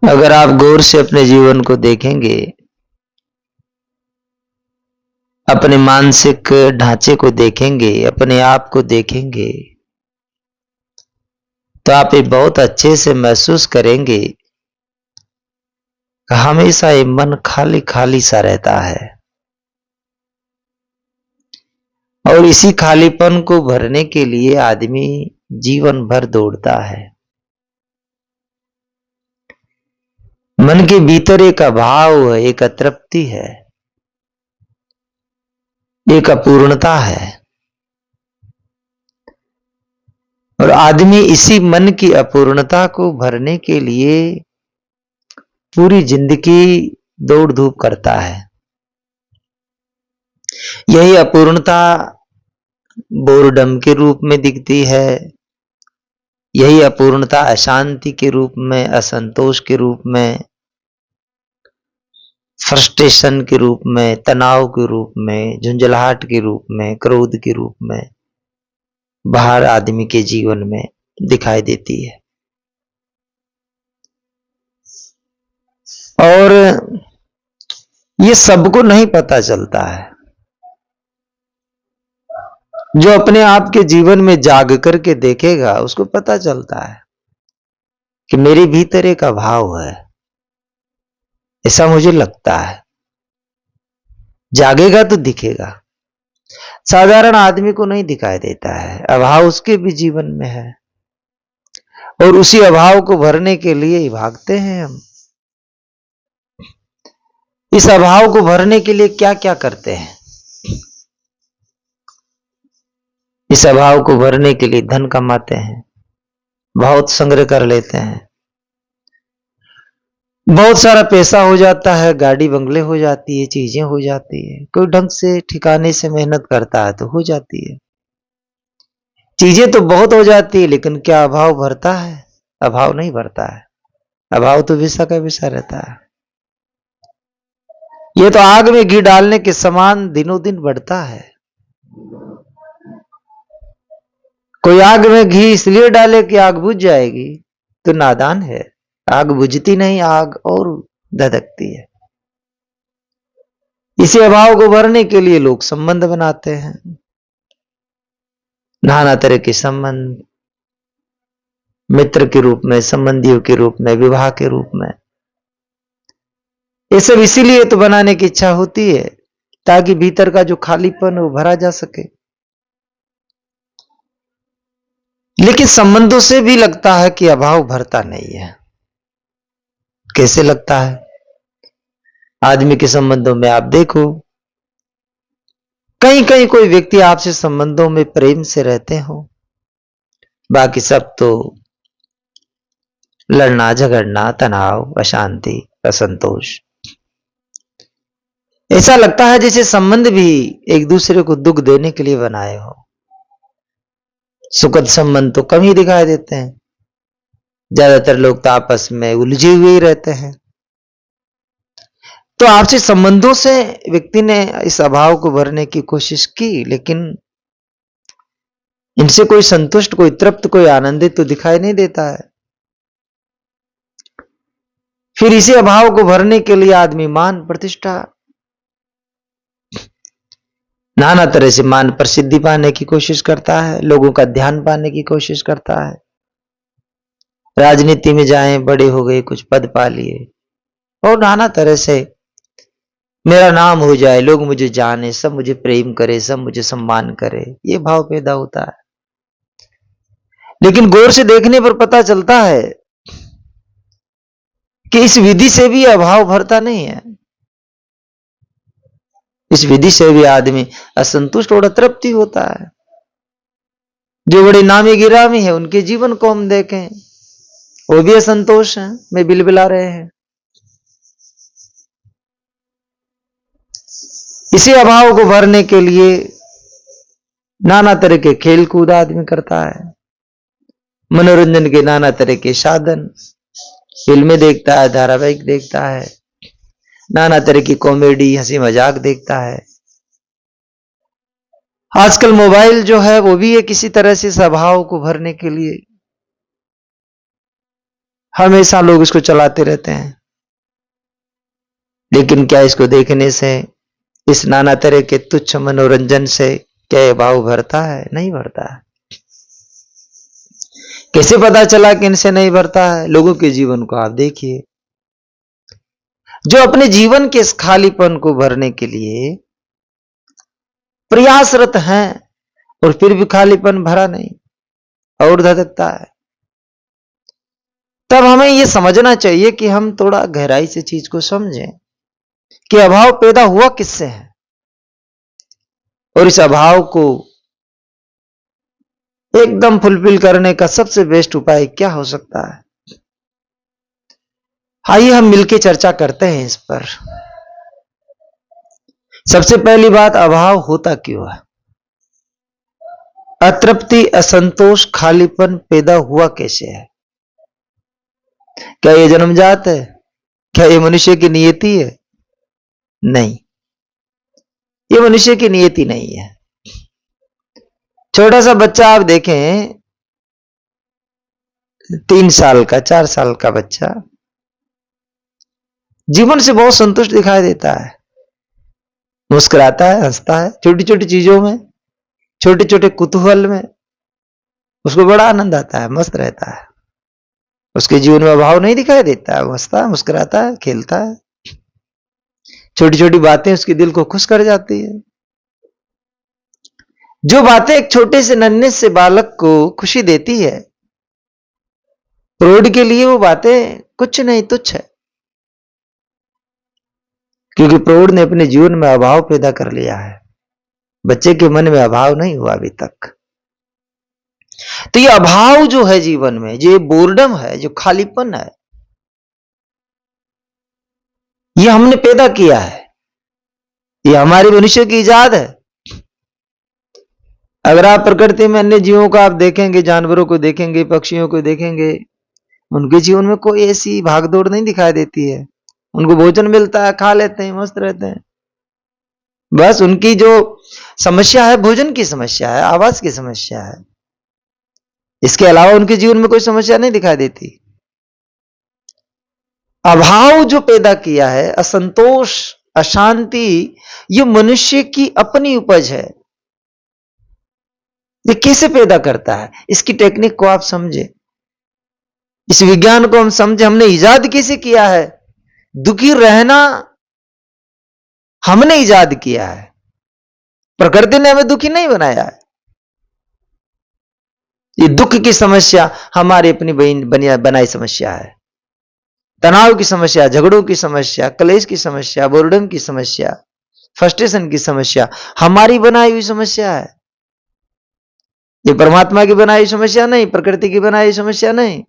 अगर आप गौर से अपने जीवन को देखेंगे, अपने मानसिक ढांचे को देखेंगे, अपने आप को देखेंगे, तो आप ये बहुत अच्छे से महसूस करेंगे कि हमेशा ये मन खाली खाली सा रहता है और इसी खालीपन को भरने के लिए आदमी जीवन भर दौड़ता है। मन के भीतर एक अभाव है, एक अतृप्ति है, एक अपूर्णता है और आदमी इसी मन की अपूर्णता को भरने के लिए पूरी जिंदगी दौड़ धूप करता है। यही अपूर्णता बोरडम के रूप में दिखती है, यही अपूर्णता अशांति के रूप में, असंतोष के रूप में, फ्रस्ट्रेशन के रूप में, तनाव के रूप में, झुंझलाहट के रूप में, क्रोध के रूप में बाहर आदमी के जीवन में दिखाई देती है। और ये सबको नहीं पता चलता है। जो अपने आप के जीवन में जाग करके देखेगा उसको पता चलता है कि मेरे भीतर एक अभाव है, ऐसा मुझे लगता है। जागेगा तो दिखेगा। साधारण आदमी को नहीं दिखाई देता है, अभाव उसके भी जीवन में है और उसी अभाव को भरने के लिए ही भागते हैं हम। इस अभाव को भरने के लिए क्या क्या करते हैं? इस अभाव को भरने के लिए धन कमाते हैं, बहुत संग्रह कर लेते हैं, बहुत सारा पैसा हो जाता है, गाड़ी बंगले हो जाती है, चीजें हो जाती है, कोई ढंग से ठिकाने से मेहनत करता है तो हो जाती है। चीजें तो बहुत हो जाती है, लेकिन क्या अभाव भरता है? अभाव नहीं भरता है। अभाव तो विषा का विषा रहता है। ये तो आग में घी डालने के समान दिनों दिन बढ़ता है। कोई आग में घी इसलिए डाले कि आग बुझ जाएगी तो नादान है। आग बुझती नहीं, आग और धधकती है। इसी अभाव को भरने के लिए लोग संबंध बनाते हैं, नाना तरह के संबंध, मित्र के रूप में, संबंधियों के रूप में, विवाह के रूप में। ये सब इसीलिए तो बनाने की इच्छा होती है ताकि भीतर का जो खालीपन वो भरा जा सके। लेकिन संबंधों से भी लगता है कि अभाव भरता नहीं है। कैसे लगता है? आदमी के संबंधों में आप देखो, कहीं कहीं कोई व्यक्ति आपसे संबंधों में प्रेम से रहते हो, बाकी सब तो लड़ना झगड़ना, तनाव, अशांति, असंतोष। ऐसा लगता है जैसे संबंध भी एक दूसरे को दुख देने के लिए बनाए हो। सुखद संबंध तो कम ही दिखाई देते हैं। ज्यादातर लोग तो आपस में उलझे हुए ही रहते हैं। तो आपसी संबंधों से व्यक्ति ने इस अभाव को भरने की कोशिश की, लेकिन इनसे कोई संतुष्ट, कोई तृप्त, कोई आनंदित तो दिखाई नहीं देता है। फिर इसी अभाव को भरने के लिए आदमी मान प्रतिष्ठा, नाना तरह से मान प्रसिद्धि पाने की कोशिश करता है, लोगों का ध्यान पाने की कोशिश करता है। राजनीति में जाए, बड़े हो गए, कुछ पद पा लिए और नाना तरह से मेरा नाम हो जाए, लोग मुझे जाने, सब मुझे प्रेम करे, सब मुझे सम्मान करे, ये भाव पैदा होता है। लेकिन गौर से देखने पर पता चलता है कि इस विधि से भी अभाव भरता नहीं है। इस विधि से भी आदमी असंतुष्ट और अतृप्ति होता है। जो बड़े नामी गिरामी है उनके जीवन को हम देखें, वो भी असंतोष है, में बिलबिला रहे हैं। इसी अभाव को भरने के लिए नाना तरह के खेल कूद आदमी करता है, मनोरंजन के नाना तरह के साधन, फिल्में देखता है, धारावाहिक देखता है, नाना तरह की कॉमेडी, हंसी मजाक देखता है। आजकल मोबाइल जो है वो भी है किसी तरह से स्वभाव को भरने के लिए। हमेशा लोग इसको चलाते रहते हैं, लेकिन क्या इसको देखने से, इस नाना तरह के तुच्छ मनोरंजन से क्या ये भाव भरता है? नहीं भरता है। कैसे पता चला कि इनसे नहीं भरता है? लोगों के जीवन को आप देखिए, जो अपने जीवन के इस खालीपन को भरने के लिए प्रयासरत हैं और फिर भी खालीपन भरा नहीं और धधकता है। तब हमें यह समझना चाहिए कि हम थोड़ा गहराई से चीज को समझें कि अभाव पैदा हुआ किससे है, और इस अभाव को एकदम फुलफिल करने का सबसे बेस्ट उपाय क्या हो सकता है। आइए हम मिलकर चर्चा करते हैं इस पर। सबसे पहली बात, अभाव होता क्यों है? अतृप्ति, असंतोष, खालीपन पैदा हुआ कैसे है? क्या यह जन्मजात है? क्या यह मनुष्य की नियति है? नहीं, यह मनुष्य की नियति नहीं है। छोटा सा बच्चा आप देखें, 3 साल का, 4 साल का बच्चा जीवन से बहुत संतुष्ट दिखाई देता है, मुस्कुराता है, हंसता है, छोटी छोटी चीजों में, छोटे छोटे कुतूहल में उसको बड़ा आनंद आता है, मस्त रहता है। उसके जीवन में अभाव नहीं दिखाई देता है, हंसता है, मुस्कुराता है, खेलता है। छोटी छोटी बातें उसके दिल को खुश कर जाती है। जो बातें एक छोटे से नन्हे से बालक को खुशी देती है, प्रौढ़ के लिए वो बातें कुछ नहीं, तुच्छ है, क्योंकि प्रौढ़ ने अपने जीवन में अभाव पैदा कर लिया है। बच्चे के मन में अभाव नहीं हुआ अभी तक। तो ये अभाव जो है जीवन में, जो बोर्डम है, जो खालीपन है, ये हमने पैदा किया है, ये हमारी मनुष्य की इजाद है। अगर आप प्रकृति में अन्य जीवों को आप देखेंगे, जानवरों को देखेंगे, पक्षियों को देखेंगे, उनके जीवन में कोई ऐसी भागदौड़ नहीं दिखाई देती है। उनको भोजन मिलता है, खा लेते हैं, मस्त रहते हैं। बस उनकी जो समस्या है, भोजन की समस्या है, आवास की समस्या है। इसके अलावा उनके जीवन में कोई समस्या नहीं दिखाई देती। अभाव जो पैदा किया है, असंतोष, अशांति, ये मनुष्य की अपनी उपज है। ये कैसे पैदा करता है, इसकी टेक्निक को आप समझे, इस विज्ञान को हम समझे। हमने इजाद कैसे किया है? दुखी रहना हमने इजाद किया है, प्रकृति ने हमें दुखी नहीं बनाया है। ये दुख की समस्या हमारी अपनी बनाई समस्या है। तनाव की समस्या, झगड़ों की समस्या, क्लेश की समस्या, बोर्डम की समस्या, फ्रस्ट्रेशन की समस्या हमारी बनाई हुई समस्या है। ये परमात्मा की बनाई समस्या नहीं, प्रकृति की बनाई समस्या नहीं,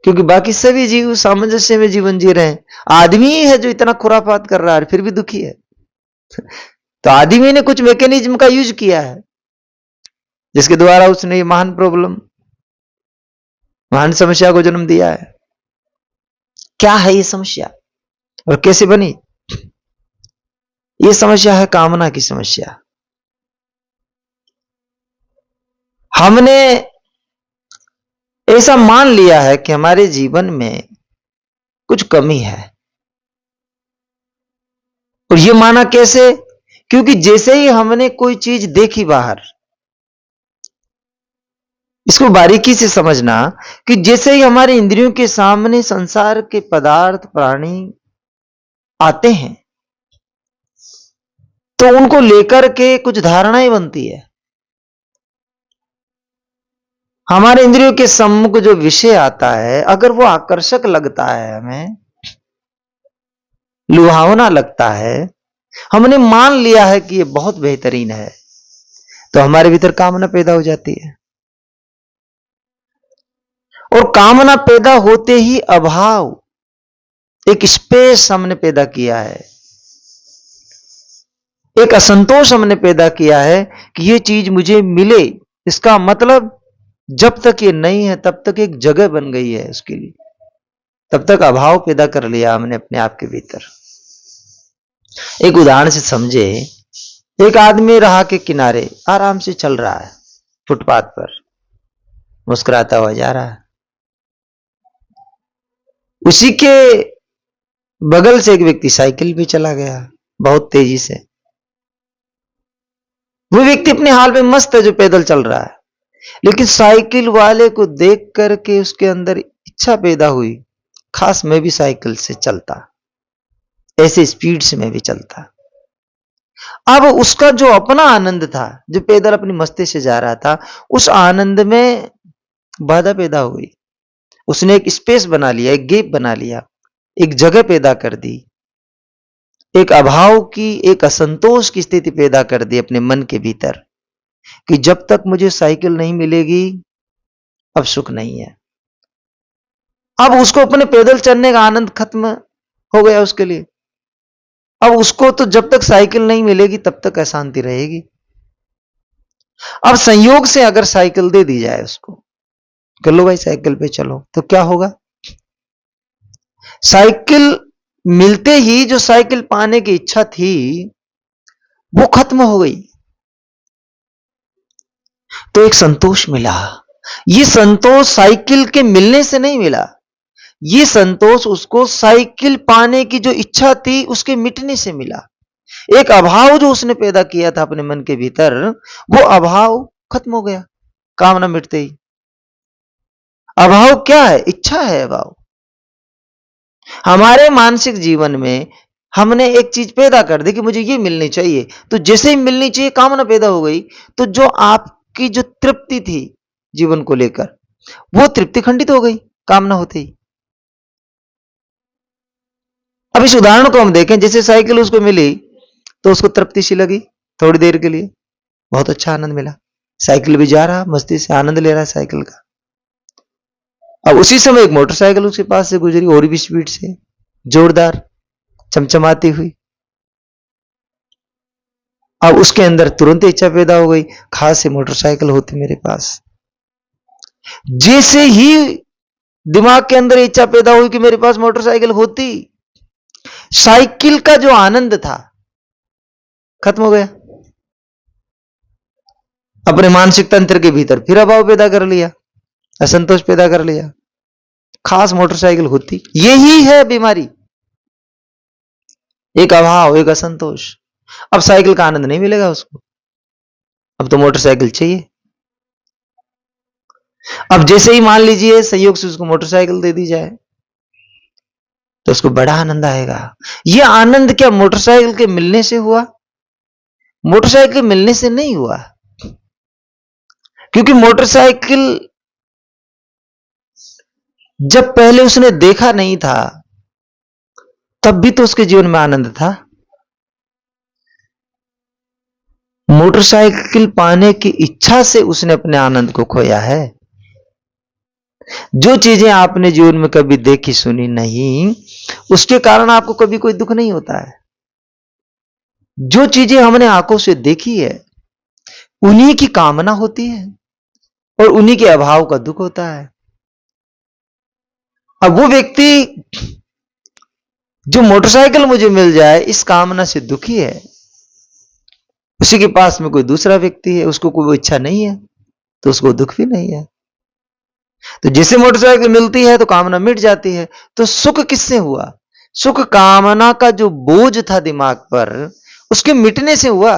क्योंकि बाकी सभी जीव सामंजस्य में जीवन जी रहे हैं। आदमी ही है जो इतना खुराफात कर रहा है, फिर भी दुखी है। तो आदमी ने कुछ मैकेनिज्म का यूज किया है, जिसके द्वारा उसने ये महान प्रॉब्लम, महान समस्या को जन्म दिया है। क्या है ये समस्या और कैसे बनी? ये समस्या है कामना की समस्या। हमने ऐसा मान लिया है कि हमारे जीवन में कुछ कमी है, और ये माना कैसे? क्योंकि जैसे ही हमने कोई चीज देखी बाहर, इसको बारीकी से समझना कि जैसे ही हमारे इंद्रियों के सामने संसार के पदार्थ, प्राणी आते हैं, तो उनको लेकर के कुछ धारणाएं बनती है। हमारे इंद्रियों के सम्मुख जो विषय आता है, अगर वो आकर्षक लगता है, हमें लुभावना लगता है, हमने मान लिया है कि ये बहुत बेहतरीन है, तो हमारे भीतर कामना पैदा हो जाती है। और कामना पैदा होते ही अभाव, एक स्पेस हमने पैदा किया है, एक असंतोष हमने पैदा किया है कि ये चीज मुझे मिले। इसका मतलब जब तक ये नहीं है तब तक एक जगह बन गई है उसके लिए, तब तक अभाव पैदा कर लिया हमने अपने आप के भीतर। एक उदाहरण से समझे, एक आदमी राह के किनारे आराम से चल रहा है, फुटपाथ पर मुस्कुराता हुआ जा रहा है। उसी के बगल से एक व्यक्ति साइकिल पे चला गया बहुत तेजी से। वो व्यक्ति अपने हाल में मस्त है जो पैदल चल रहा है, लेकिन साइकिल वाले को देख करके उसके अंदर इच्छा पैदा हुई, खास मैं भी साइकिल से चलता, ऐसे स्पीड से मैं भी चलता। अब उसका जो अपना आनंद था, जो पैदल अपनी मस्ती से जा रहा था, उस आनंद में बाधा पैदा हुई। उसने एक स्पेस बना लिया, एक गैप बना लिया, एक जगह पैदा कर दी, एक अभाव की, एक असंतोष की स्थिति पैदा कर दी अपने मन के भीतर कि जब तक मुझे साइकिल नहीं मिलेगी अब सुख नहीं है। अब उसको अपने पैदल चलने का आनंद खत्म हो गया उसके लिए। अब उसको तो जब तक साइकिल नहीं मिलेगी तब तक अशांति रहेगी। अब संयोग से अगर साइकिल दे दी जाए उसको, कर लो भाई साइकिल पे चलो, तो क्या होगा? साइकिल मिलते ही जो साइकिल पाने की इच्छा थी वो खत्म हो गई, तो एक संतोष मिला। ये संतोष साइकिल के मिलने से नहीं मिला, ये संतोष उसको साइकिल पाने की जो इच्छा थी उसके मिटने से मिला। एक अभाव जो उसने पैदा किया था अपने मन के भीतर, वो अभाव खत्म हो गया कामना मिटते ही। अभाव क्या है? इच्छा है अभाव। हमारे मानसिक जीवन में हमने एक चीज पैदा कर दी कि मुझे ये मिलनी चाहिए, तो जैसे ही मिलनी चाहिए कामना पैदा हो गई, तो जो आपकी जो तृप्ति थी जीवन को लेकर, वो तृप्ति खंडित हो गई कामना होते ही। अब इस उदाहरण को हम देखें, जैसे साइकिल उसको मिली तो उसको तृप्ति सी लगी थोड़ी देर के लिए, बहुत अच्छा आनंद मिला, साइकिल भी जा रहा, मस्ती से आनंद ले रहा है साइकिल का। अब उसी समय एक मोटरसाइकिल उसके पास से गुजरी और भी स्पीड से, जोरदार, चमचमाती हुई। अब उसके अंदर तुरंत इच्छा पैदा हो गई, खास से मोटरसाइकिल होती मेरे पास। जैसे ही दिमाग के अंदर इच्छा पैदा हुई कि मेरे पास मोटरसाइकिल होती, साइकिल का जो आनंद था खत्म हो गया। अपने मानसिक तंत्र के भीतर फिर अभाव पैदा कर लिया, असंतोष पैदा कर लिया, खास मोटरसाइकिल होती। यही है बीमारी, एक अभाव, एक असंतोष। अब साइकिल का आनंद नहीं मिलेगा उसको, अब तो मोटरसाइकिल चाहिए। अब जैसे ही मान लीजिए संयोग से उसको मोटरसाइकिल दे दी जाए तो उसको बड़ा आनंद आएगा। यह आनंद क्या मोटरसाइकिल के मिलने से हुआ? मोटरसाइकिल के मिलने से नहीं हुआ, क्योंकि मोटरसाइकिल जब पहले उसने देखा नहीं था तब भी तो उसके जीवन में आनंद था। मोटरसाइकिल पाने की इच्छा से उसने अपने आनंद को खोया है। जो चीजें आपने जीवन में कभी देखी सुनी नहीं, उसके कारण आपको कभी कोई दुख नहीं होता है। जो चीजें हमने आंखों से देखी है उन्हीं की कामना होती है और उन्हीं के अभाव का दुख होता है। अब वो व्यक्ति जो मोटरसाइकिल मुझे मिल जाए इस कामना से दुखी है, उसी के पास में कोई दूसरा व्यक्ति है, उसको कोई इच्छा नहीं है तो उसको दुख भी नहीं है। तो जैसे मोटरसाइकिल मिलती है तो कामना मिट जाती है। तो सुख किससे हुआ? सुख कामना का जो बोझ था दिमाग पर उसके मिटने से हुआ।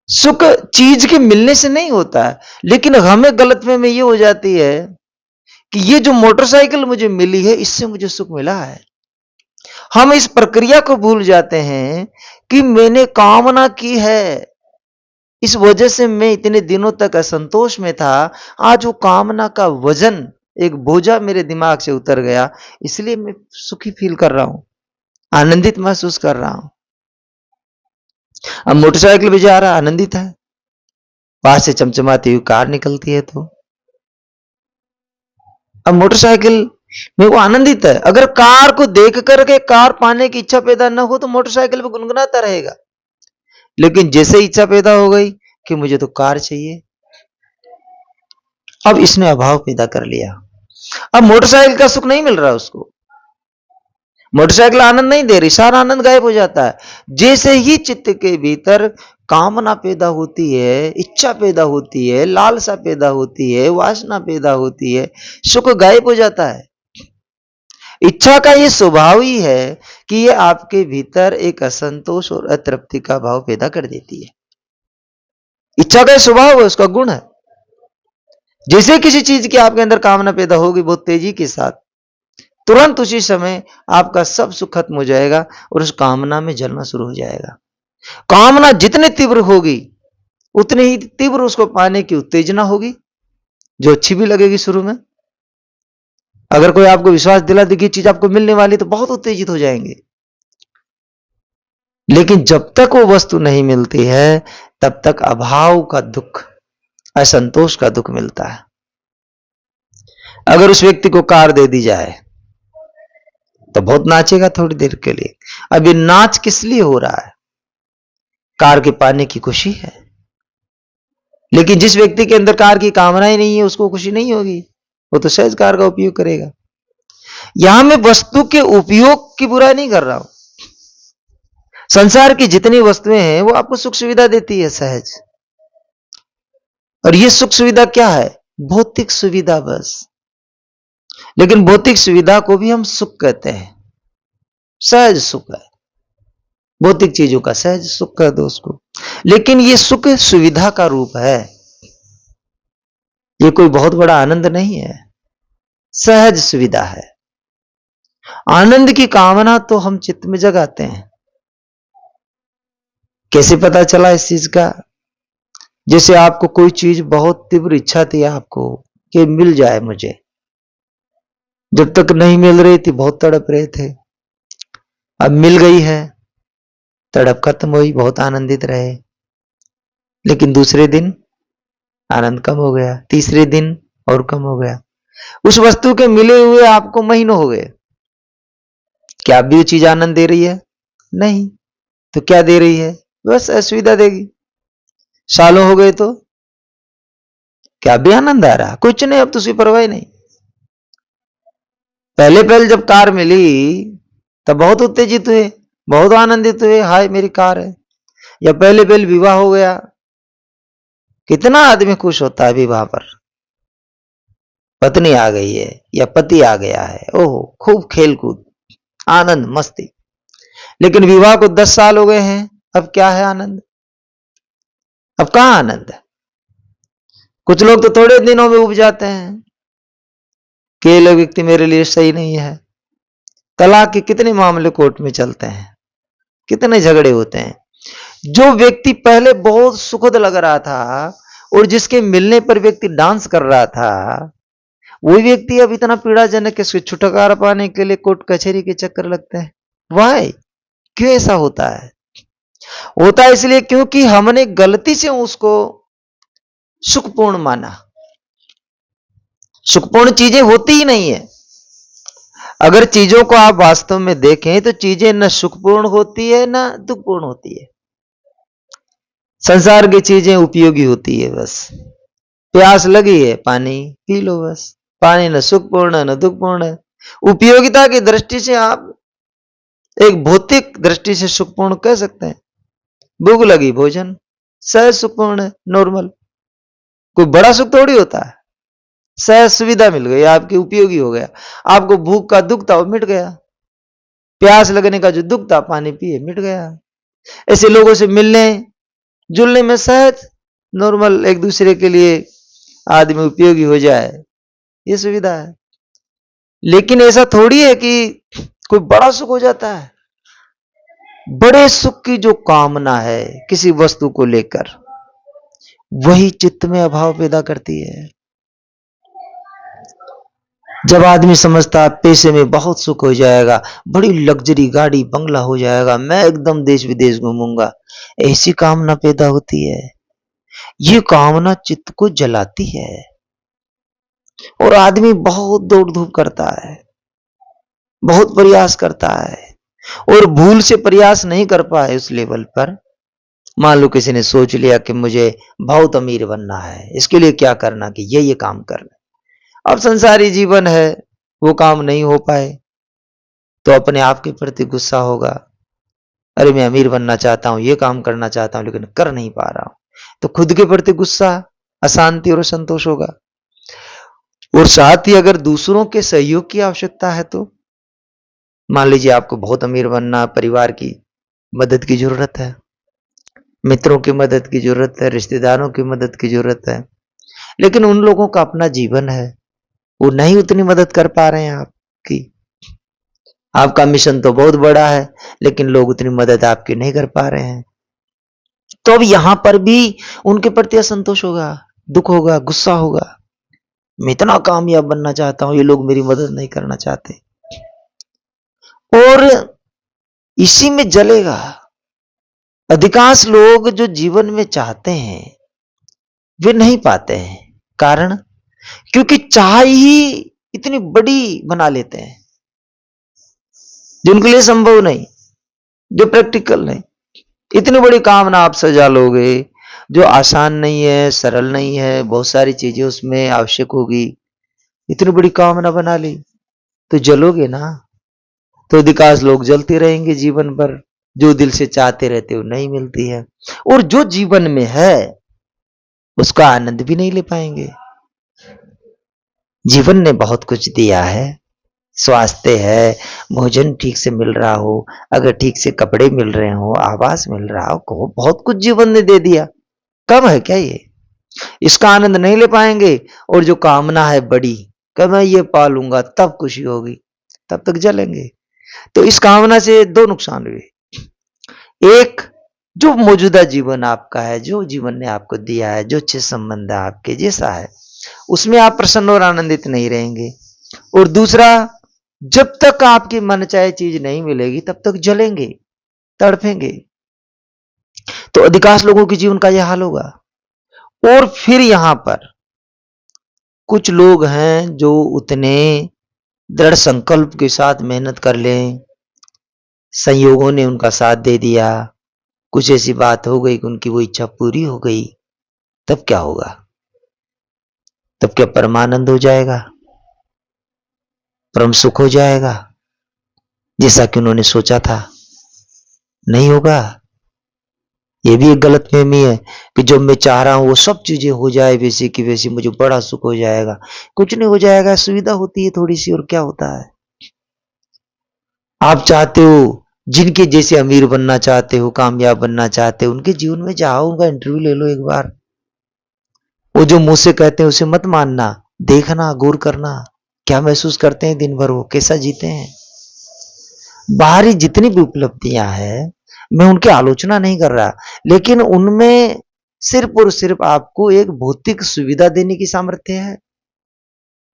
सुख चीज के मिलने से नहीं होता है। लेकिन हमें गलतफहमी ये हो जाती है कि ये जो मोटरसाइकिल मुझे मिली है इससे मुझे सुख मिला है। हम इस प्रक्रिया को भूल जाते हैं कि मैंने कामना की है, इस वजह से मैं इतने दिनों तक असंतोष में था। आज वो कामना का वजन, एक बोझा मेरे दिमाग से उतर गया, इसलिए मैं सुखी फील कर रहा हूं, आनंदित महसूस कर रहा हूं। अब मोटरसाइकिल भी जा रहा, आनंदित है, पास से चमचमाती हुई कार निकलती है तो अब मोटरसाइकिल में वो आनंदित है। अगर कार को देख करके कार पाने की इच्छा पैदा न हो तो मोटरसाइकिल पे गुनगुनाता रहेगा। लेकिन जैसे इच्छा पैदा हो गई कि मुझे तो कार चाहिए, अब इसने अभाव पैदा कर लिया। अब मोटरसाइकिल का सुख नहीं मिल रहा उसको, मोटरसाइकिल आनंद नहीं दे रही, सारा आनंद गायब हो जाता है। जैसे ही चित्त के भीतर कामना पैदा होती है, इच्छा पैदा होती है, लालसा पैदा होती है, वासना पैदा होती है, सुख गायब हो जाता है। इच्छा का ये स्वभाव ही है कि ये आपके भीतर एक असंतोष और अतृप्ति का भाव पैदा कर देती है। इच्छा का स्वभाव है, उसका गुण है। जैसे किसी चीज की आपके अंदर कामना पैदा होगी बहुत तेजी के साथ, तुरंत उसी समय आपका सब सुख खत्म हो जाएगा और उस कामना में जलना शुरू हो जाएगा। कामना जितनी तीव्र होगी उतनी ही तीव्र उसको पाने की उत्तेजना होगी, जो अच्छी भी लगेगी शुरू में। अगर कोई आपको विश्वास दिला दे कि चीज आपको मिलने वाली तो बहुत उत्तेजित हो जाएंगे, लेकिन जब तक वो वस्तु नहीं मिलती है तब तक अभाव का दुख, असंतोष का दुख मिलता है। अगर उस व्यक्ति को कार दे दी जाए तो बहुत नाचेगा थोड़ी देर के लिए। अब ये नाच किस लिए हो रहा है? कार के पाने की खुशी है। लेकिन जिस व्यक्ति के अंदर कार की कामना ही नहीं है उसको खुशी नहीं होगी, वो तो सहज कार का उपयोग करेगा। यहां मैं वस्तु के उपयोग की बुराई नहीं कर रहा हूं। संसार की जितनी वस्तुएं हैं वो आपको सुख सुविधा देती है सहज, और ये सुख सुविधा क्या है? भौतिक सुविधा बस। लेकिन भौतिक सुविधा को भी हम सुख कहते हैं, सहज सुख है। भौतिक चीजों का सहज सुख कह दो उसको, लेकिन ये सुख सुविधा का रूप है, ये कोई बहुत बड़ा आनंद नहीं है, सहज सुविधा है। आनंद की कामना तो हम चित्त में जगाते हैं। कैसे पता चला इस चीज का? जैसे आपको कोई चीज बहुत तीव्र इच्छा थी आपको कि मिल जाए मुझे, जब तक नहीं मिल रही थी बहुत तड़प रहे थे, अब मिल गई है, तड़प खत्म हुई, बहुत आनंदित रहे। लेकिन दूसरे दिन आनंद कम हो गया, तीसरे दिन और कम हो गया। उस वस्तु के मिले हुए आपको महीनों हो गए। क्या अब भी वो चीज आनंद दे रही है? नहीं। तो क्या दे रही है? बस असुविधा देगी। सालों हो गए तो क्या भी आनंद आ रहा? कुछ नहीं, अब तो उसकी परवाह नहीं। पहले पहले जब कार मिली तब बहुत उत्तेजित हुए, बहुत आनंदित हुए, हाय मेरी कार है। या पहले पहले विवाह हो गया, कितना आदमी खुश होता है विवाह पर, पत्नी आ गई है या पति आ गया है, ओहो खूब खेल कूद, आनंद मस्ती। लेकिन विवाह को 10 साल हो गए हैं, अब क्या है आनंद? अब कहां आनंद है? कुछ लोग तो थोड़े दिनों में उब जाते हैं कि ये व्यक्ति मेरे लिए सही नहीं है। तलाक के कितने मामले कोर्ट में चलते हैं, कितने झगड़े होते हैं। जो व्यक्ति पहले बहुत सुखद लग रहा था और जिसके मिलने पर व्यक्ति डांस कर रहा था, वही व्यक्ति अब इतना पीड़ाजनक है, छुटकारा पाने के लिए कोर्ट कचहरी के चक्कर लगते हैं। वाई? क्यों ऐसा होता है? होता है इसलिए क्योंकि हमने गलती से उसको सुखपूर्ण माना। सुखपूर्ण चीजें होती ही नहीं है। अगर चीजों को आप वास्तव में देखें तो चीजें न सुखपूर्ण होती है न दुखपूर्ण होती है। संसार की चीजें उपयोगी होती है बस। प्यास लगी है, पानी पी लो बस। पानी न सुखपूर्ण न दुखपूर्ण है। उपयोगिता की दृष्टि से आप एक भौतिक दृष्टि से सुखपूर्ण कह सकते हैं। भूख लगी, भोजन सहज सुखपूर्ण है, नॉर्मल, कोई बड़ा सुख थोड़ी होता है। सहज सुविधा मिल गई, आपकी उपयोगी हो गया। आपको भूख का दुख था वो मिट गया, प्यास लगने का जो दुख था पानी पिए मिट गया। ऐसे लोगों से मिलने जुलने में सहज नॉर्मल एक दूसरे के लिए आदमी उपयोगी हो जाए, ये सुविधा है। लेकिन ऐसा थोड़ी है कि कोई बड़ा सुख हो जाता है। बड़े सुख की जो कामना है किसी वस्तु को लेकर, वही चित्त में अभाव पैदा करती है। जब आदमी समझता है पैसे में बहुत सुख हो जाएगा, बड़ी लग्जरी गाड़ी बंगला हो जाएगा, मैं एकदम देश विदेश घूमूंगा, ऐसी कामना पैदा होती है। ये कामना चित्त को जलाती है और आदमी बहुत दौड़ धूप करता है, बहुत प्रयास करता है, और भूल से प्रयास नहीं कर पाए उस लेवल पर। मान लो किसी ने सोच लिया कि मुझे बहुत अमीर बनना है, इसके लिए क्या करना कि ये काम करना। अब संसारी जीवन है, वो काम नहीं हो पाए तो अपने आप के प्रति गुस्सा होगा, अरे मैं अमीर बनना चाहता हूं, ये काम करना चाहता हूं लेकिन कर नहीं पा रहा हूं, तो खुद के प्रति गुस्सा, अशांति और असंतोष होगा। और साथ ही अगर दूसरों के सहयोग की आवश्यकता है तो मान लीजिए आपको बहुत अमीर बनना, परिवार की मदद की जरूरत है, मित्रों की मदद की जरूरत है, रिश्तेदारों की मदद की जरूरत है, लेकिन उन लोगों का अपना जीवन है, वो नहीं उतनी मदद कर पा रहे हैं आपकी। आपका मिशन तो बहुत बड़ा है, लेकिन लोग उतनी मदद आपकी नहीं कर पा रहे हैं। तो अब यहां पर भी उनके प्रति असंतोष होगा, दुख होगा, गुस्सा होगा। मैं इतना कामयाब बनना चाहता हूं, ये लोग मेरी मदद नहीं करना चाहते, और इसी में जलेगा। अधिकांश लोग जो जीवन में चाहते हैं वे नहीं पाते हैं। कारण, क्योंकि चाह ही इतनी बड़ी बना लेते हैं जो उनके लिए संभव नहीं, जो प्रैक्टिकल नहीं। इतनी बड़ी कामना आप सजा लोगे जो आसान नहीं है, सरल नहीं है, बहुत सारी चीजें उसमें आवश्यक होगी। इतनी बड़ी कामना बना ली तो जलोगे ना। तो अधिकांश लोग जलते रहेंगे जीवन भर, जो दिल से चाहते रहते वो नहीं मिलती है, और जो जीवन में है उसका आनंद भी नहीं ले पाएंगे। जीवन ने बहुत कुछ दिया है, स्वास्थ्य है, भोजन ठीक से मिल रहा हो, अगर ठीक से कपड़े मिल रहे हो, आवास मिल रहा हो, बहुत कुछ जीवन ने दे दिया। कम है क्या ये? इसका आनंद नहीं ले पाएंगे। और जो कामना है बड़ी, कब मैं ये पालूंगा तब खुशी होगी, तब तक जलेंगे। तो इस कामना से दो नुकसान हुए। एक, जो मौजूदा जीवन आपका है, जो जीवन ने आपको दिया है, जो अच्छे संबंध है आपके जैसा है, उसमें आप प्रसन्न और आनंदित नहीं रहेंगे। और दूसरा, जब तक आपकी मन चाहे चीज नहीं मिलेगी तब तक जलेंगे, तड़पेंगे। तो अधिकांश लोगों के जीवन का यह हाल होगा। और फिर यहां पर कुछ लोग हैं जो उतने दृढ़ संकल्प के साथ मेहनत कर लें, संयोगों ने उनका साथ दे दिया, कुछ ऐसी बात हो गई कि उनकी वो इच्छा पूरी हो गई, तब क्या होगा? तब क्या परमानंद हो जाएगा, परम सुख हो जाएगा जैसा कि उन्होंने सोचा था? नहीं होगा। ये भी एक गलतफहमी है कि जब मैं चाह रहा हूं वो सब चीजें हो जाए वैसी की वैसी, मुझे बड़ा सुख हो जाएगा। कुछ नहीं हो जाएगा, सुविधा होती है थोड़ी सी, और क्या होता है। आप चाहते हो, जिनके जैसे अमीर बनना चाहते हो, कामयाब बनना चाहते हो, उनके जीवन में जाओ, उनका इंटरव्यू ले लो एक बार। वो जो मुंह से कहते हैं उसे मत मानना, देखना, गौर करना, क्या महसूस करते हैं दिन भर, वो कैसा जीते हैं। बाहरी जितनी भी उपलब्धियां हैं, मैं उनकी आलोचना नहीं कर रहा, लेकिन उनमें सिर्फ और सिर्फ आपको एक भौतिक सुविधा देने की सामर्थ्य है।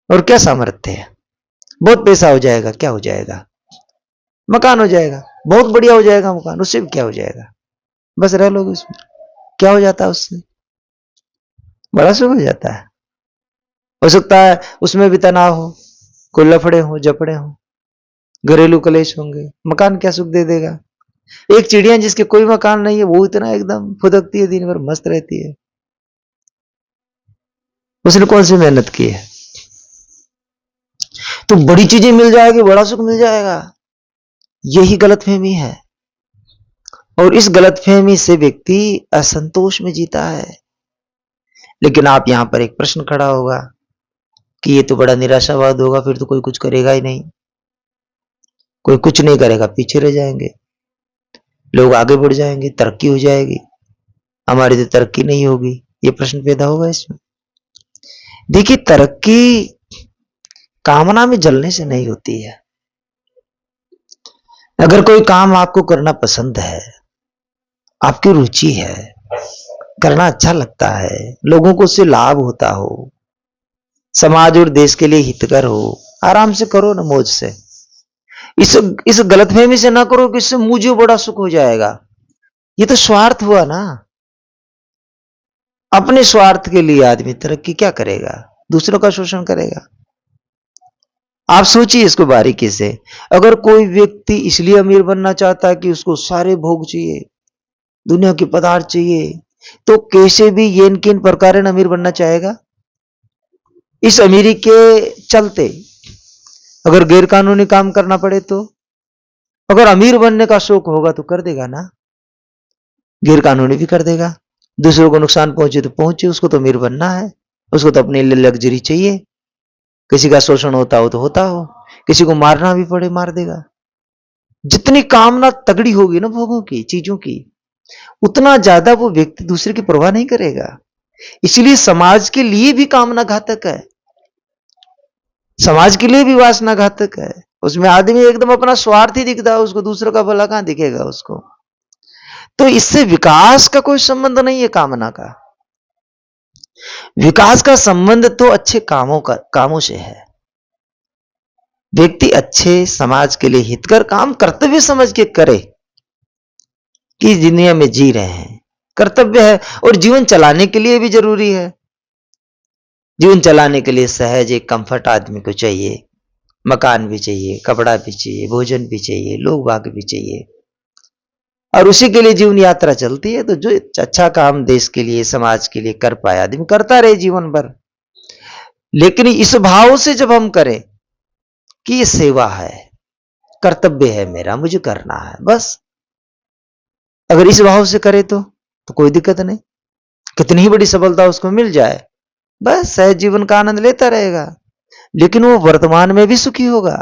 और क्या सामर्थ्य है? बहुत पैसा हो जाएगा, क्या हो जाएगा? मकान हो जाएगा, बहुत बढ़िया हो जाएगा मकान, उससे भी क्या हो जाएगा? बस रह लोगे उसमें, क्या हो जाता है उससे? बड़ा सुख हो जाता है। हो सकता है उसमें भी तनाव हो, कोई लफड़े हो, जपड़े हो, घरेलू कलेश होंगे। मकान क्या सुख दे देगा? एक चिड़िया जिसके कोई मकान नहीं है, वो इतना एकदम फुदकती है, दिन भर मस्त रहती है। उसने कौन सी मेहनत की है? तो बड़ी चीजें मिल जाएगी, बड़ा सुख मिल जाएगा, यही गलतफहमी है। और इस गलतफहमी से व्यक्ति असंतोष में जीता है। लेकिन आप यहां पर एक प्रश्न खड़ा होगा कि ये तो बड़ा निराशावाद होगा, फिर तो कोई कुछ करेगा ही नहीं। कोई कुछ नहीं करेगा, पीछे रह जाएंगे, लोग आगे बढ़ जाएंगे, तरक्की हो जाएगी, हमारी तो तरक्की नहीं होगी। ये प्रश्न पैदा होगा इसमें। देखिए, तरक्की कामना में जलने से नहीं होती है। अगर कोई काम आपको करना पसंद है, आपकी रुचि है, करना अच्छा लगता है, लोगों को उससे लाभ होता हो, समाज और देश के लिए हितकर हो, आराम से करो ना, मौज से। इस गलतफहमी से ना करो कि इससे मुझे बड़ा सुख हो जाएगा। ये तो स्वार्थ हुआ ना। अपने स्वार्थ के लिए आदमी तरक्की क्या करेगा? दूसरों का शोषण करेगा। आप सोचिए इसको बारीकी से। अगर कोई व्यक्ति इसलिए अमीर बनना चाहता है कि उसको सारे भोग चाहिए, दुनिया के पदार्थ चाहिए, तो कैसे भी ये किन प्रकार अमीर बनना चाहेगा? इस अमीरी के चलते अगर गैर कानूनी काम करना पड़े तो, अगर अमीर बनने का शौक होगा तो कर देगा ना, गैर कानूनी भी कर देगा। दूसरों को नुकसान पहुंचे तो पहुंचे, उसको तो अमीर बनना है, उसको तो अपने लिए लग्जरी चाहिए। किसी का शोषण होता हो तो होता हो, किसी को मारना भी पड़े मार देगा। जितनी कामना तगड़ी होगी ना भोगों की, चीजों की, उतना ज्यादा वो व्यक्ति दूसरे की परवाह नहीं करेगा। इसलिए समाज के लिए भी कामना घातक है, समाज के लिए भी वासना घातक है। उसमें आदमी एकदम अपना स्वार्थ ही दिखता है, उसको दूसरों का भला कहां दिखेगा उसको। तो इससे विकास का कोई संबंध नहीं है कामना का। विकास का संबंध तो अच्छे कामों से है। व्यक्ति अच्छे समाज के लिए हितकर काम कर्तव्य समझ के करे कि दुनिया में जी रहे हैं, कर्तव्य है, और जीवन चलाने के लिए भी जरूरी है। जीवन चलाने के लिए सहज एक कंफर्ट आदमी को चाहिए, मकान भी चाहिए, कपड़ा भी चाहिए, भोजन भी चाहिए, लोग बाग भी चाहिए, और उसी के लिए जीवन यात्रा चलती है। तो जो अच्छा काम देश के लिए, समाज के लिए कर पाए आदमी करता रहे जीवन भर। लेकिन इस भाव से जब हम करें कि ये सेवा है, कर्तव्य है मेरा, मुझे करना है बस, अगर इस भाव से करे तो कोई दिक्कत नहीं, कितनी ही बड़ी सफलता उसको मिल जाए, बस सहज जीवन का आनंद लेता रहेगा, लेकिन वो वर्तमान में भी सुखी होगा।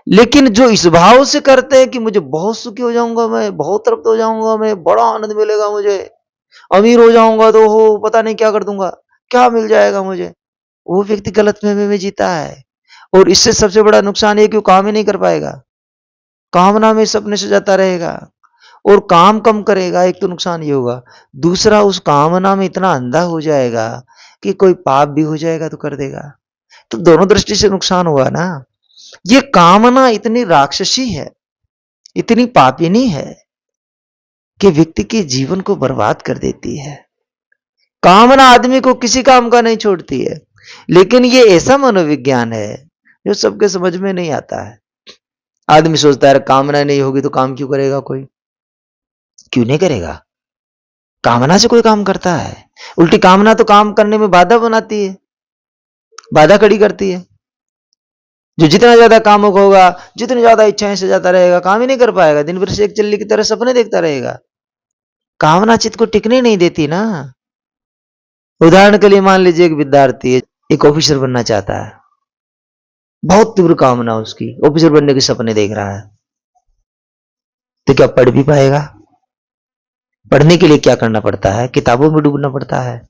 लेकिन जो इस भाव से करते हैं कि मुझे बहुत सुखी हो जाऊंगा, मैं बहुत तृप्त हो जाऊंगा, मैं बड़ा आनंद मिलेगा, मुझे अमीर हो जाऊंगा तो हो पता नहीं क्या कर दूंगा, क्या मिल जाएगा मुझे, वो व्यक्ति गलतफहमी में जीता है। और इससे सबसे बड़ा नुकसान ये कि वो काम ही नहीं कर पाएगा, कामना में सपने सजाता रहेगा और काम कम करेगा। एक तो नुकसान ये होगा, दूसरा उस कामना में इतना अंधा हो जाएगा कि कोई पाप भी हो जाएगा तो कर देगा। तो दोनों दृष्टि से नुकसान हुआ ना। ये कामना इतनी राक्षसी है, इतनी पापिनी है कि व्यक्ति के जीवन को बर्बाद कर देती है। कामना आदमी को किसी काम का नहीं छोड़ती है, लेकिन ये ऐसा मनोविज्ञान है जो सबके समझ में नहीं आता है। आदमी सोचता है कामना नहीं होगी तो काम क्यों करेगा, कोई क्यों नहीं करेगा, कामना से कोई काम करता है। उल्टी कामना तो काम करने में बाधा बनाती है, बाधा खड़ी करती है। जो जितना ज्यादा कामुक होगा, जितनी ज्यादा इच्छाएं से जाता रहेगा, काम ही नहीं कर पाएगा, दिन भर से एक चिल्ली की तरह सपने देखता रहेगा। कामना चित्त को टिकने नहीं देती ना। उदाहरण के लिए मान लीजिए एक विद्यार्थी है, एक ऑफिसर बनना चाहता है, बहुत तीव्र कामना उसकी, ऑफिसर बनने के सपने देख रहा है, तो क्या पढ़ भी पाएगा? पढ़ने के लिए क्या करना पड़ता है? किताबों में डूबना पड़ता है,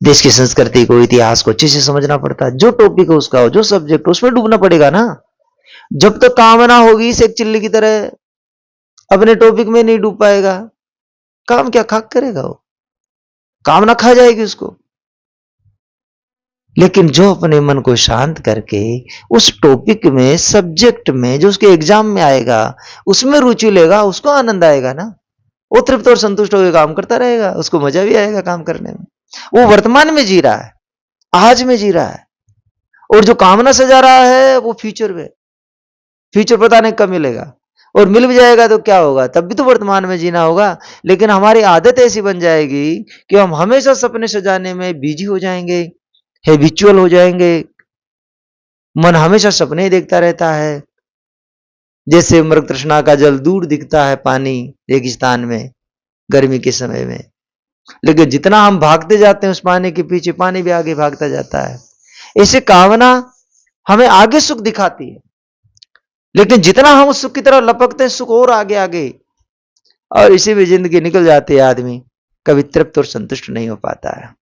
देश की संस्कृति को, इतिहास को अच्छे से समझना पड़ता है। जो टॉपिक है उसका हो, जो सब्जेक्ट हो, उसमें डूबना पड़ेगा ना। जब तक कामना होगी से एक चिल्ली की तरह अपने टॉपिक में नहीं डूब पाएगा, काम क्या खाक करेगा वो, कामना खा जाएगी उसको। लेकिन जो अपने मन को शांत करके उस टॉपिक में, सब्जेक्ट में, जो उसके एग्जाम में आएगा, उसमें रुचि लेगा, उसको आनंद आएगा ना, वो तृप्त और संतुष्ट होकर काम करता रहेगा, उसको मजा भी आएगा काम करने में। वो वर्तमान में जी रहा है, आज में जी रहा है। और जो कामना से जा रहा है वो फ्यूचर में, फ्यूचर पता नहीं कब मिलेगा, और मिल भी जाएगा तो क्या होगा, तब भी तो वर्तमान में जीना होगा। लेकिन हमारी आदत ऐसी बन जाएगी कि हम हमेशा सपने सजाने में बिजी हो जाएंगे, हैबिचुअल हो जाएंगे, मन हमेशा सपने ही देखता रहता है। जैसे मृग तृष्णा का जल दूर दिखता है, पानी रेगिस्तान में गर्मी के समय में, लेकिन जितना हम भागते जाते हैं उस पानी के पीछे, पानी भी आगे भागता जाता है। ऐसे कामना हमें आगे सुख दिखाती है, लेकिन जितना हम उस सुख की तरफ लपकते हैं, सुख और आगे आगे, और इसी में जिंदगी निकल जाती है, आदमी कभी तृप्त और संतुष्ट नहीं हो पाता है।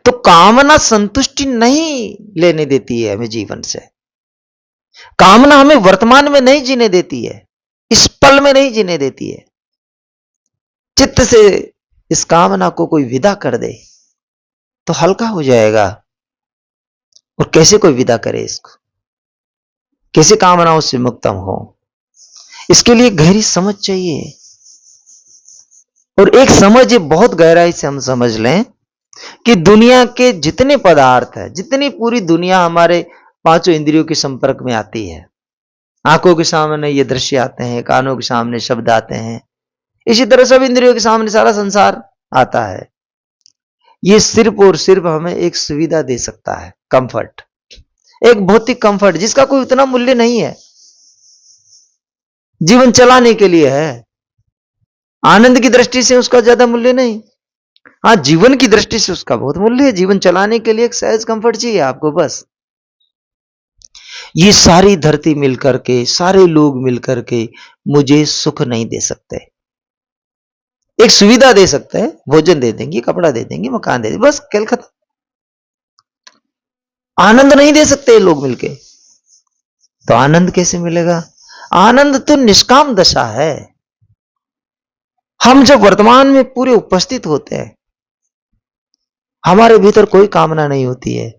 तो कामना संतुष्टि नहीं लेने देती है हमें जीवन से, कामना हमें वर्तमान में नहीं जीने देती है, इस पल में नहीं जीने देती है। चित्त से इस कामना को कोई विदा कर दे तो हल्का हो जाएगा। और कैसे कोई विदा करे इसको, कैसे कामनाओं से मुक्त हो, इसके लिए गहरी समझ चाहिए। और एक समझ ये बहुत गहराई से हम समझ लें कि दुनिया के जितने पदार्थ है, जितनी पूरी दुनिया हमारे पांचों इंद्रियों के संपर्क में आती है, आंखों के सामने ये दृश्य आते हैं, कानों के सामने शब्द आते हैं, इसी तरह सब इंद्रियों के सामने सारा संसार आता है। ये सिर्फ और सिर्फ हमें एक सुविधा दे सकता है, कंफर्ट, एक भौतिक कंफर्ट जिसका कोई उतना मूल्य नहीं है, जीवन चलाने के लिए है। आनंद की दृष्टि से उसका ज्यादा मूल्य नहीं, हाँ जीवन की दृष्टि से उसका बहुत मूल्य है। जीवन चलाने के लिए एक सहज कंफर्ट चाहिए आपको बस। ये सारी धरती मिलकर के, सारे लोग मिलकर के मुझे सुख नहीं दे सकते। एक सुविधा दे सकते हैं, भोजन दे देंगे, कपड़ा दे देंगे, मकान दे देंगे, बस खेल खत्म। आनंद नहीं दे सकते ये लोग मिलके। तो आनंद कैसे मिलेगा? आनंद तो निष्काम दशा है। हम जब वर्तमान में पूरे उपस्थित होते हैं, हमारे भीतर कोई कामना नहीं होती है,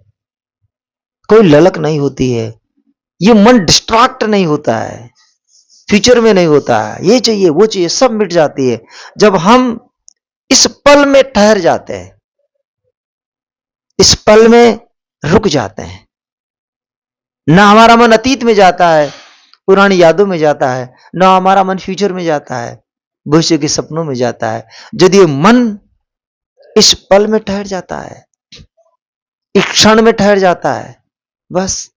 कोई ललक नहीं होती है, ये मन डिस्ट्रैक्ट नहीं होता है, फ्यूचर में नहीं होता है, ये चाहिए वो चाहिए, सब मिट जाती है जब हम इस पल में ठहर जाते हैं, इस पल में रुक जाते हैं। ना हमारा मन अतीत में जाता है, पुरानी यादों में जाता है, ना हमारा मन फ्यूचर में जाता है, भविष्य के सपनों में जाता है। यदि मन इस पल में ठहर जाता है, एक क्षण में ठहर जाता है, बस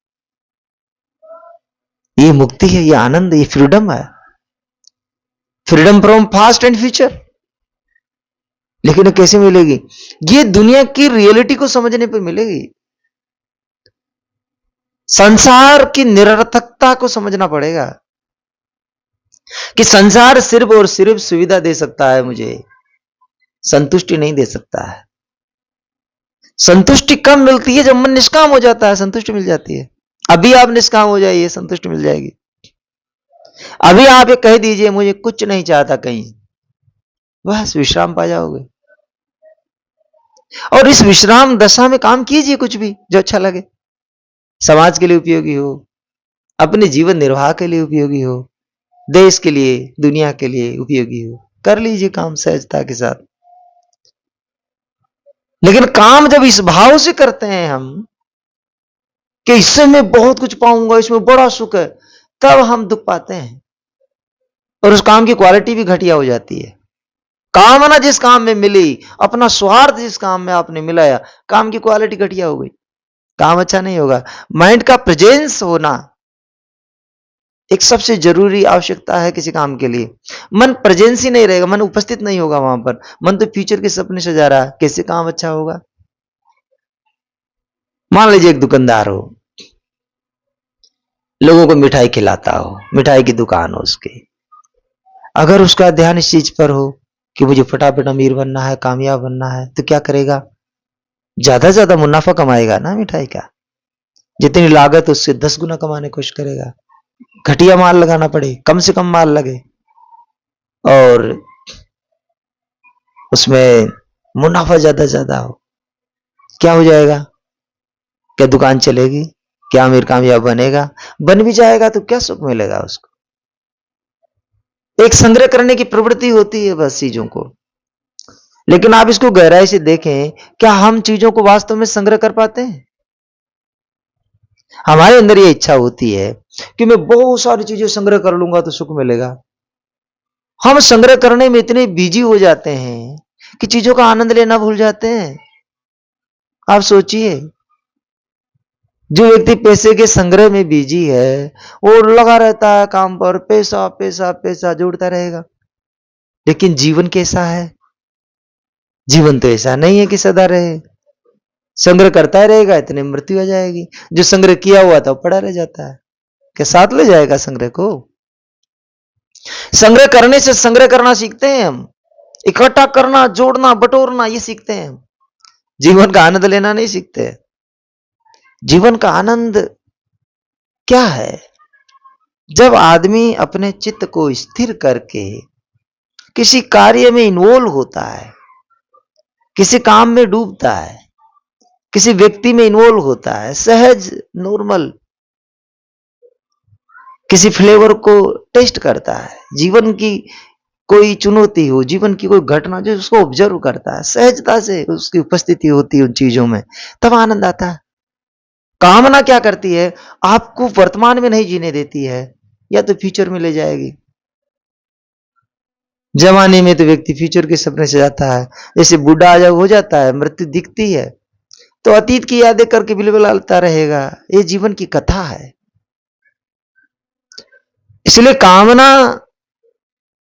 ये मुक्ति है, ये आनंद, ये फ्रीडम है, freedom from past and future. लेकिन कैसे मिलेगी? ये दुनिया की रियलिटी को समझने पर मिलेगी। संसार की निरर्थकता को समझना पड़ेगा कि संसार सिर्फ और सिर्फ सुविधा दे सकता है, मुझे संतुष्टि नहीं दे सकता है। संतुष्टि कब मिलती है? जब मन निष्काम हो जाता है, संतुष्टि मिल जाती है। अभी आप निष्काम हो जाइए, संतुष्टि मिल जाएगी। अभी आप ये कह दीजिए मुझे कुछ नहीं चाहता कहीं, बस विश्राम पा जाओगे। और इस विश्राम दशा में काम कीजिए कुछ भी जो अच्छा लगे, समाज के लिए उपयोगी हो, अपने जीवन निर्वाह के लिए उपयोगी हो, देश के लिए, दुनिया के लिए उपयोगी हो, कर लीजिए काम सहजता के साथ। लेकिन काम जब इस भाव से करते हैं हम कि इससे मैं बहुत कुछ पाऊंगा, इसमें बड़ा सुख है, तब हम दुख पाते हैं और उस काम की क्वालिटी भी घटिया हो जाती है। कामना जिस काम में मिली, अपना स्वार्थ जिस काम में आपने मिलाया, काम की क्वालिटी घटिया हो गई, काम अच्छा नहीं होगा। माइंड का प्रेजेंस होना एक सबसे जरूरी आवश्यकता है किसी काम के लिए। मन प्रेजेंस ही नहीं रहेगा, मन उपस्थित नहीं होगा वहां पर, मन तो फ्यूचर के सपने सजा रहा है, कैसे काम अच्छा होगा? मान लीजिए एक दुकानदार हो, लोगों को मिठाई खिलाता हो, मिठाई की दुकान हो उसकी, अगर उसका ध्यान इस चीज पर हो कि मुझे फटाफट अमीर बनना है, कामयाब बनना है, तो क्या करेगा? ज्यादा से ज्यादा मुनाफा कमाएगा ना मिठाई का, जितनी लागत उससे 10 गुना कमाने की कोशिश करेगा। घटिया माल लगाना पड़े, कम से कम माल लगे और उसमें मुनाफा ज्यादा से ज्यादा हो, क्या हो जाएगा? क्या दुकान चलेगी? क्या अमीर कामयाब बनेगा? बन भी जाएगा तो क्या सुख मिलेगा उसको? एक संग्रह करने की प्रवृत्ति होती है बस चीजों को। लेकिन आप इसको गहराई से देखें, क्या हम चीजों को वास्तव में संग्रह कर पाते हैं? हमारे अंदर ये इच्छा होती है कि मैं बहुत सारी चीजें संग्रह कर लूंगा तो सुख मिलेगा। हम संग्रह करने में इतने बिजी हो जाते हैं कि चीजों का आनंद लेना भूल जाते हैं। आप सोचिए, जो व्यक्ति पैसे के संग्रह में बिजी है, वो लगा रहता है काम पर, पैसा पैसा पैसा जोड़ता रहेगा। लेकिन जीवन कैसा है? जीवन तो ऐसा नहीं है कि सदा रहे, संग्रह करता ही रहेगा, इतने मृत्यु आ जाएगी। जो संग्रह किया हुआ था वो पड़ा रह जाता है, क्या साथ ले जाएगा संग्रह को? संग्रह करने से संग्रह करना सीखते हैं हम, इकट्ठा करना, जोड़ना, बटोरना, ये सीखते हैं हम। जीवन का आनंद लेना नहीं सीखते। जीवन का आनंद क्या है? जब आदमी अपने चित्त को स्थिर करके किसी कार्य में इन्वॉल्व होता है, किसी काम में डूबता है, किसी व्यक्ति में इन्वॉल्व होता है, सहज नॉर्मल किसी फ्लेवर को टेस्ट करता है, जीवन की कोई चुनौती हो, जीवन की कोई घटना जो उसको ऑब्जर्व करता है, सहजता से उसकी उपस्थिति होती है उन चीजों में, तब आनंद आता है। कामना क्या करती है? आपको वर्तमान में नहीं जीने देती है, या तो फ्यूचर में ले जाएगी। जवानी में तो व्यक्ति फ्यूचर के सपने से जाता है, जैसे बूढ़ा जब हो जाता है, मृत्यु दिखती है तो अतीत की यादें करके बिलबिलाता रहेगा। ये जीवन की कथा है। इसलिए कामना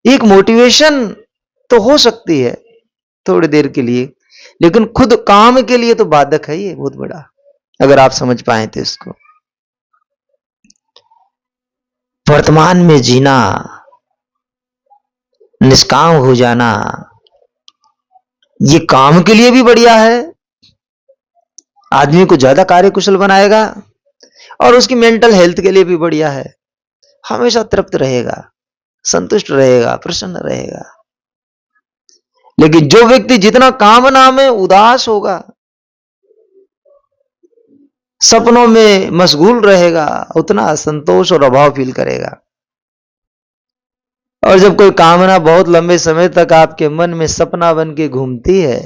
एक मोटिवेशन तो हो सकती है थोड़ी देर के लिए, लेकिन खुद काम के लिए तो बाधक है ये बहुत बड़ा, अगर आप समझ पाए तो इसको। वर्तमान में जीना, निष्काम हो जाना, ये काम के लिए भी बढ़िया है, आदमी को ज्यादा कार्यकुशल बनाएगा और उसकी मेंटल हेल्थ के लिए भी बढ़िया है। हमेशा तृप्त रहेगा, संतुष्ट रहेगा, प्रसन्न रहेगा। लेकिन जो व्यक्ति जितना कामना में उदास होगा, सपनों में मशगूल रहेगा, उतना असंतोष और अभाव फील करेगा। और जब कोई कामना बहुत लंबे समय तक आपके मन में सपना बन के घूमती है,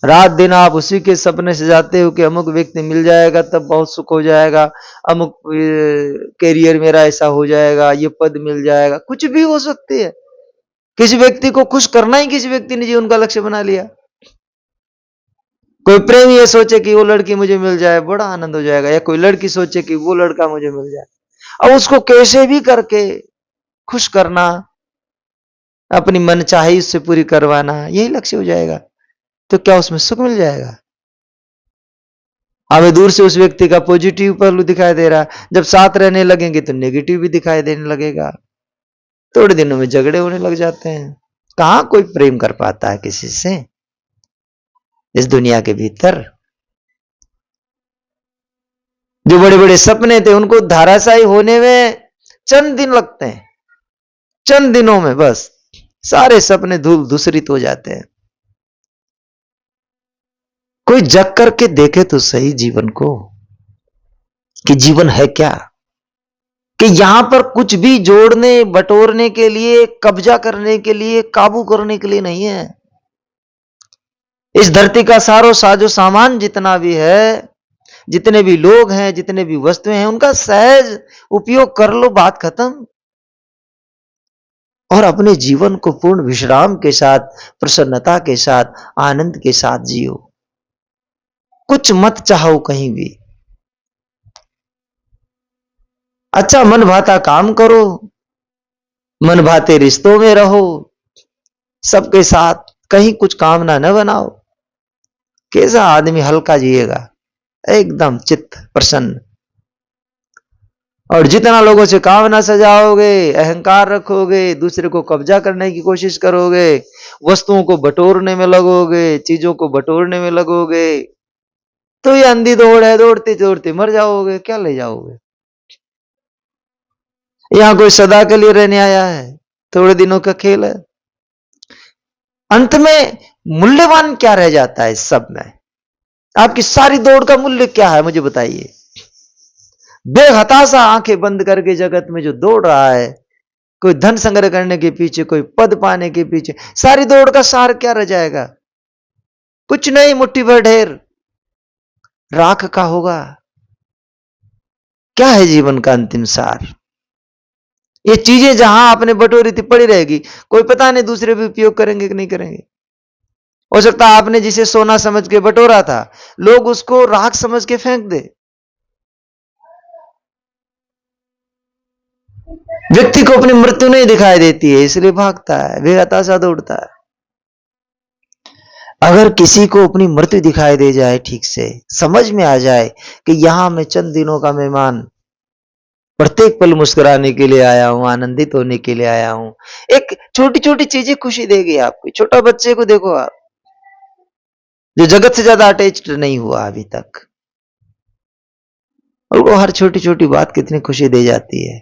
रात दिन आप उसी के सपने से जाते हो कि अमुक व्यक्ति मिल जाएगा तब बहुत सुख हो जाएगा, अमुक कैरियर मेरा ऐसा हो जाएगा, ये पद मिल जाएगा, कुछ भी हो सकती है। किसी व्यक्ति को खुश करना ही किसी व्यक्ति ने जीवन का लक्ष्य बना लिया। कोई प्रेमी ये सोचे कि वो लड़की मुझे मिल जाए, बड़ा आनंद हो जाएगा, या कोई लड़की सोचे कि वो लड़का मुझे मिल जाए। अब उसको कैसे भी करके खुश करना, अपनी मनचाही उससे पूरी करवाना, यही लक्ष्य हो जाएगा। तो क्या उसमें सुख मिल जाएगा? हमें दूर से उस व्यक्ति का पॉजिटिव पहलू दिखाई दे रहा है, जब साथ रहने लगेंगे तो नेगेटिव भी दिखाई देने लगेगा। थोड़े दिनों में झगड़े होने लग जाते हैं। कहां कोई प्रेम कर पाता है किसी से इस दुनिया के भीतर? जो बड़े बड़े सपने थे उनको धाराशायी होने में चंद दिन लगते हैं। चंद दिनों में बस सारे सपने धूल धूसरित हो जाते हैं। कोई जग करके देखे तो सही जीवन को, कि जीवन है क्या, कि यहां पर कुछ भी जोड़ने बटोरने के लिए, कब्जा करने के लिए, काबू करने के लिए नहीं है। इस धरती का सारो साजो सामान जितना भी है, जितने भी लोग हैं, जितने भी वस्तुएं हैं, उनका सहज उपयोग कर लो, बात खत्म। और अपने जीवन को पूर्ण विश्राम के साथ, प्रसन्नता के साथ, आनंद के साथ जियो। कुछ मत चाहो कहीं भी। अच्छा मन भाता काम करो, मन भाते रिश्तों में रहो, सबके साथ कहीं कुछ कामना न बनाओ। कैसा आदमी हल्का जिएगा, एकदम चित्त प्रसन्न। और जितना लोगों से कामना सजाओगे, अहंकार रखोगे, दूसरे को कब्जा करने की कोशिश करोगे, वस्तुओं को बटोरने में लगोगे, चीजों को बटोरने में लगोगे, तो ये अंधी दौड़ है, दौड़ते दौड़ते मर जाओगे। क्या ले जाओगे? यहां कोई सदा के लिए रहने आया है? थोड़े दिनों का खेल है। अंत में मूल्यवान क्या रह जाता है इस सब में? आपकी सारी दौड़ का मूल्य क्या है, मुझे बताइए। बेहताशा आंखें बंद करके जगत में जो दौड़ रहा है, कोई धन संग्रह करने के पीछे, कोई पद पाने के पीछे, सारी दौड़ का सार क्या रह जाएगा? कुछ नहीं, मुट्ठी भर ढेर राख का होगा। क्या है जीवन का अंतिम सार? ये चीजें जहां आपने बटोरी थी पड़ी रहेगी, कोई पता नहीं दूसरे भी उपयोग करेंगे कि नहीं करेंगे। हो सकता है आपने जिसे सोना समझ के बटोरा था, लोग उसको राख समझ के फेंक दे। व्यक्ति को अपनी मृत्यु नहीं दिखाई देती है, इसलिए भागता है, बेहताशा दौड़ता है। अगर किसी को अपनी मृत्यु दिखाई दे जाए, ठीक से समझ में आ जाए कि यहां मैं चंद दिनों का मेहमान, प्रत्येक पल मुस्कुराने के लिए आया हूं, आनंदित होने के लिए आया हूं, एक छोटी छोटी चीजें खुशी देगी आपको। छोटा बच्चे को देखो आप, जो जगत से ज्यादा अटैच्ड नहीं हुआ अभी तक, और वो हर छोटी छोटी बात कितनी खुशी दे जाती है।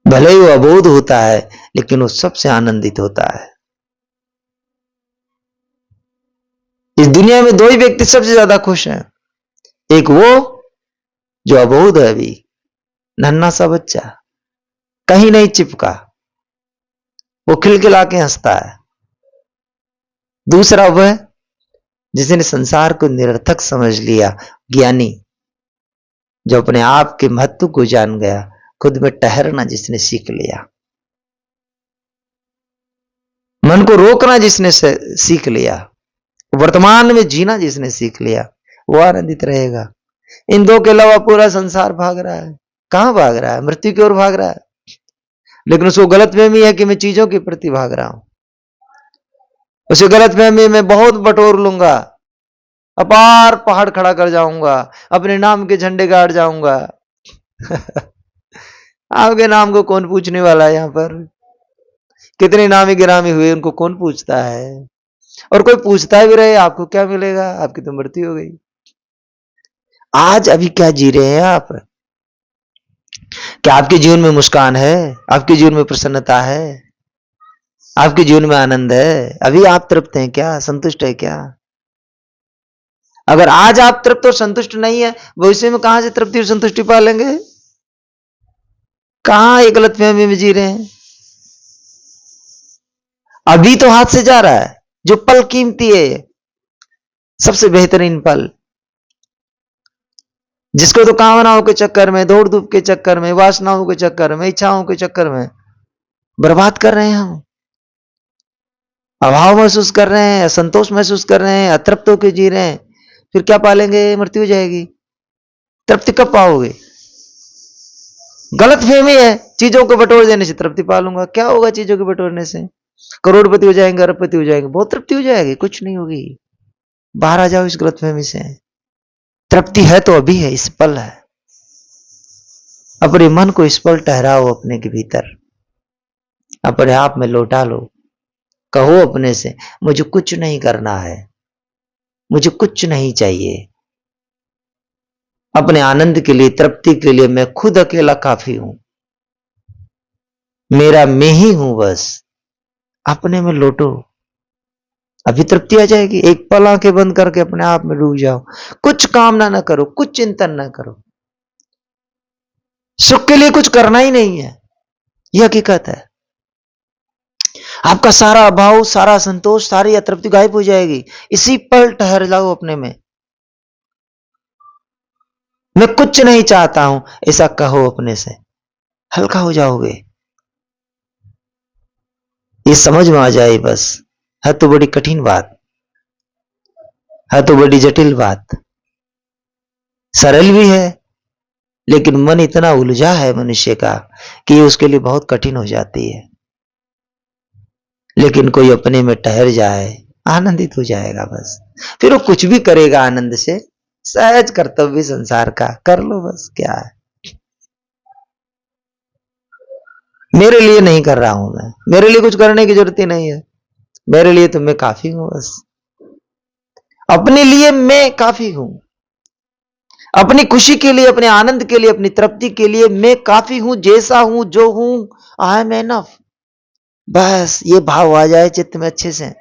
भले ही वो अबोध होता है, लेकिन वो सबसे आनंदित होता है। इस दुनिया में दो ही व्यक्ति सबसे ज्यादा खुश हैं। एक वो जो अबोध है, अभी नन्हा सा बच्चा, कहीं नहीं चिपका, वो खिलखिला के हंसता है। दूसरा वह जिसने संसार को निरर्थक समझ लिया, ज्ञानी, जो अपने आप के महत्व को जान गया, खुद में ठहरना जिसने सीख लिया, मन को रोकना जिसने सीख लिया, वर्तमान में जीना जिसने सीख लिया, वो आनंदित रहेगा। इन दो के अलावा पूरा संसार भाग रहा है। कहां भाग रहा है? मृत्यु की ओर भाग रहा है। लेकिन उसको गलतफहमी है कि मैं चीजों के प्रति भाग रहा हूं। उसे गलतफहमी में बहुत बटोर लूंगा, अपार पहाड़ खड़ा कर जाऊंगा, अपने नाम के झंडे गाड़ जाऊंगा। आपके नाम को कौन पूछने वाला है यहाँ पर? कितने नामी गिरामी हुए उनको कौन पूछता है? और कोई पूछता भी रहे आपको क्या मिलेगा? आपकी तो मृत्यु हो गई। आज अभी क्या जी रहे हैं आप? क्या आपके जीवन में मुस्कान है? आपके जीवन में प्रसन्नता है? आपके जीवन में आनंद है? अभी आप तृप्त हैं क्या? संतुष्ट है क्या? अगर आज आप तृप्त और संतुष्ट नहीं है, भविष्य में कहां से तृप्ति और संतुष्टि पालेंगे? कहां एक गलतफहमी में जी रहे हैं? अभी तो हाथ से जा रहा है। जो पल कीमती है, सबसे बेहतरीन पल, जिसको तो कामनाओं के चक्कर में, दौड़ धूप के चक्कर में, वासनाओं के चक्कर में, इच्छाओं के चक्कर में बर्बाद कर रहे हैं हम। अभाव महसूस कर रहे हैं, असंतोष महसूस कर रहे हैं, अतृप्त होकर जी रहे हैं। फिर क्या पालेंगे? मृत्यु हो जाएगी। तृप्ति कब पाओगे? गलत फहमी है, चीजों को बटोर देने से तृप्ति पालूंगा। क्या होगा चीजों को बटोरने से? करोड़पति हो जाएंगे, अरबपति हो जाएंगे, बहुत तृप्ति हो जाएगी? कुछ नहीं होगी। बाहर आ जाओ इस गलत फहमी से। तृप्ति है तो अभी है, इस पल है। अपने मन को इस पल ठहराओ, अपने के भीतर अपने आप में लौटा लो। कहो अपने से, मुझे कुछ नहीं करना है, मुझे कुछ नहीं चाहिए। अपने आनंद के लिए, तृप्ति के लिए मैं खुद अकेला काफी हूं। मेरा मैं ही हूं बस। अपने में लौटो, अभी तृप्ति आ जाएगी। एक पल आंखें बंद करके अपने आप में डूब जाओ। कुछ कामना ना करो, कुछ चिंतन ना करो। सुख के लिए कुछ करना ही नहीं है, यह हकीकत है। आपका सारा अभाव, सारा संतोष, सारी अतृप्ति गायब हो जाएगी। इसी पल ठहर जाओ अपने में। मैं कुछ नहीं चाहता हूं, ऐसा कहो अपने से, हल्का हो जाओगे। ये समझ में आ जाए बस। है तो बड़ी कठिन बात, है तो बड़ी जटिल बात। सरल भी है, लेकिन मन इतना उलझा है मनुष्य का कि उसके लिए बहुत कठिन हो जाती है। लेकिन कोई अपने में ठहर जाए, आनंदित हो जाएगा बस। फिर वो कुछ भी करेगा आनंद से। सहज कर्तव्य संसार का कर लो बस, क्या है। मेरे लिए नहीं कर रहा हूं मैं, मेरे लिए कुछ करने की जरूरत ही नहीं है। मेरे लिए तो मैं काफी हूं बस। अपने लिए मैं काफी हूं। अपनी खुशी के लिए, अपने आनंद के लिए, अपनी तृप्ति के लिए मैं काफी हूं। जैसा हूं, जो हूं, आई एम एनफ। बस ये भाव आ जाए चित्त में अच्छे से,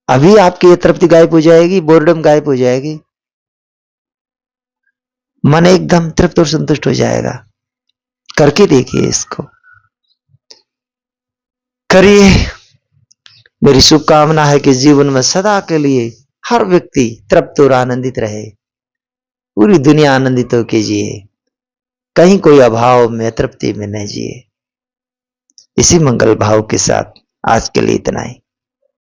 अभी आपकी ये तृप्ति गायब हो जाएगी, बोर्डम गायब हो जाएगी। मन एकदम तृप्त और संतुष्ट हो जाएगा। करके देखिए इसको, करिए। मेरी शुभकामना है कि जीवन में सदा के लिए हर व्यक्ति तृप्त और आनंदित रहे। पूरी दुनिया आनंदित होकर जिए, कहीं कोई अभाव में, तृप्ति में न जिए। इसी मंगल भाव के साथ आज के लिए इतना ही।